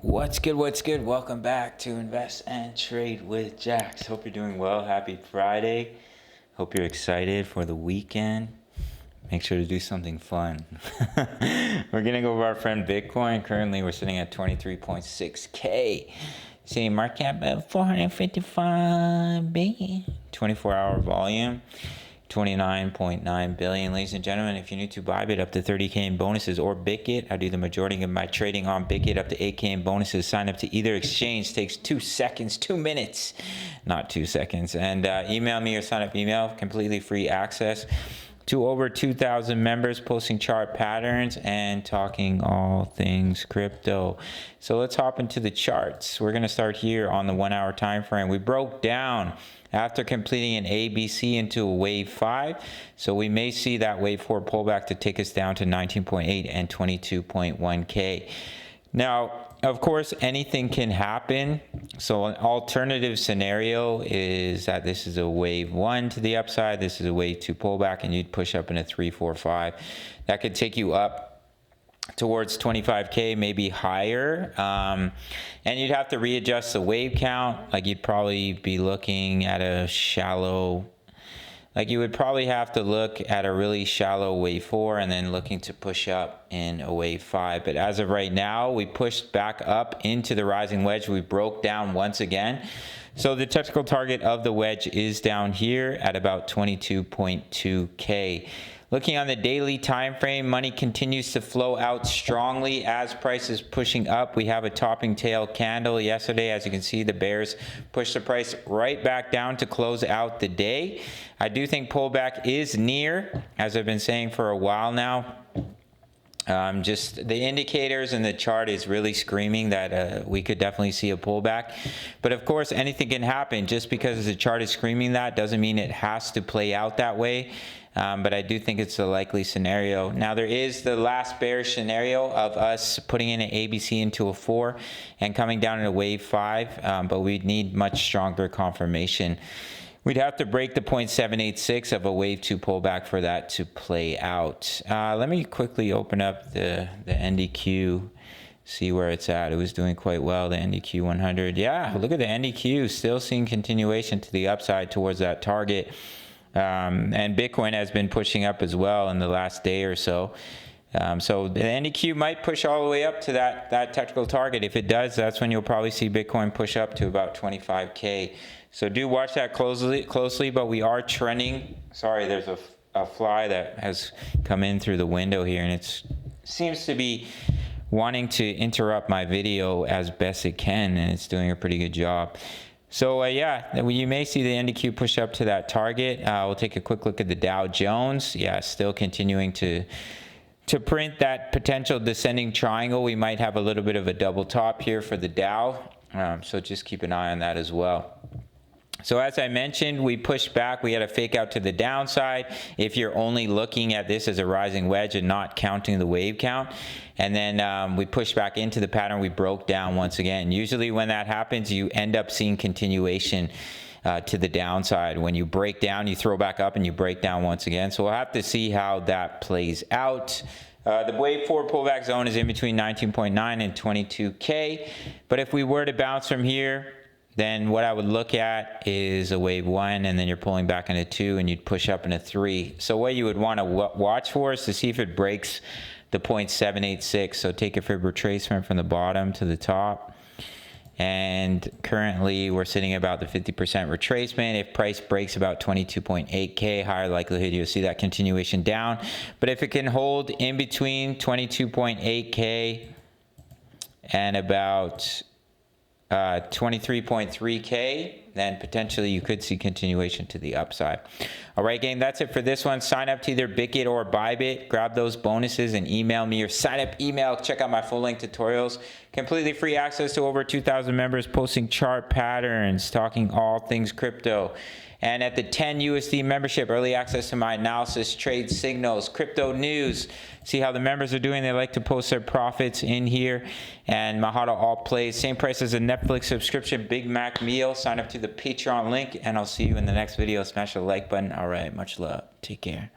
What's good? What's good? Welcome back to Invest and Trade with Jax. Hope you're doing well. Happy Friday. Hope you're excited for the weekend. Make sure to do something fun. We're going to go over our friend Bitcoin. Currently, we're sitting at 23.6K. See, market cap of 455 billion. 24-hour volume. 29.9 billion. Ladies and gentlemen, if you're new to Bybit, up to 30K in bonuses, or Bitget, I do the majority of my trading on Bitget, up to 8K in bonuses. Sign up to either exchange. Takes 2 seconds, 2 minutes, not 2 seconds. And email me your sign up email, completely free access to over 2,000 members, posting chart patterns and talking all things crypto. So let's hop into the charts. We're going to start here on the 1 hour time frame. We broke down after completing an ABC into a wave 5. So we may see that wave 4 pullback to take us down to 19.8 and 22.1K. Now, of course, anything can happen. So an alternative scenario is that this is a wave 1 to the upside. This is a wave 2 pullback, and you'd push up in a 3, 4, 5. That could take you up towards 25K, maybe higher. And you'd have to readjust the wave count. Like you'd probably be looking at a shallow, like you would probably have to look at a really shallow wave 4 and then looking to push up in a wave 5. But as of right now, we pushed back up into the rising wedge. We broke down once again. So the technical target of the wedge is down here at about 22.2K. Looking on the daily time frame, money continues to flow out strongly as price is pushing up. We have a topping tail candle yesterday. As you can see, the bears pushed the price right back down to close out the day. I do think pullback is near, as I've been saying for a while now. Just the indicators and the chart is really screaming that we could definitely see a pullback. But of course, anything can happen. Just because the chart is screaming that doesn't mean it has to play out that way. But I do think it's a likely scenario. Now, there is the last bearish scenario of us putting in an ABC into a 4 and coming down in a wave 5, but we'd need much stronger confirmation. We'd have to break the 0.786 of a wave 2 pullback for that to play out. Let me quickly open up the NDQ, see where it's at. It was doing quite well, the NDQ 100. Yeah, look at the NDQ, still seeing continuation to the upside towards that target. And Bitcoin has been pushing up as well in the last day or so. So the NDQ might push all the way up to that technical target. If it does, that's when you'll probably see Bitcoin push up to about 25K. So do watch that closely, but we are trending. Sorry, there's a fly that has come in through the window here, and it seems to be wanting to interrupt my video as best it can, and it's doing a pretty good job. So yeah, you may see the NDQ push up to that target. We'll take a quick look at the Dow Jones. Yeah, still continuing to print that potential descending triangle. We might have a little bit of a double top here for the Dow. So just keep an eye on that as well. So as I mentioned, we pushed back. We had a fake out to the downside. If you're only looking at this as a rising wedge and not counting the wave count. And then we pushed back into the pattern. We broke down once again. Usually when that happens, you end up seeing continuation to the downside. When you break down, you throw back up and you break down once again. So we'll have to see how that plays out. The wave 4 pullback zone is in between 19.9 and 22K. But if we were to bounce from here, then what I would look at is a wave 1, and then you're pulling back into 2, and you'd push up into 3. So what you would want to watch for is to see if it breaks the 0.786. So take a fib retracement from the bottom to the top. And currently we're sitting about the 50% retracement. If price breaks about 22.8K, higher likelihood you'll see that continuation down. But if it can hold in between 22.8K and about 23.3K, then potentially you could see continuation to the upside. All right, gang, that's it for this one. Sign up to either Bitget or Bybit. Grab those bonuses and email me your sign up email. Check out my full length tutorials. Completely free access to over 2,000 members, posting chart patterns, talking all things crypto. And at the 10 USD membership, early access to my analysis, trade signals, crypto news. See how the members are doing. They like to post their profits in here. And Mahalo all plays. Same price as a Netflix subscription, Big Mac meal. Sign up to the Patreon link, and I'll see you in the next video. Smash the like button. All right, much love. Take care.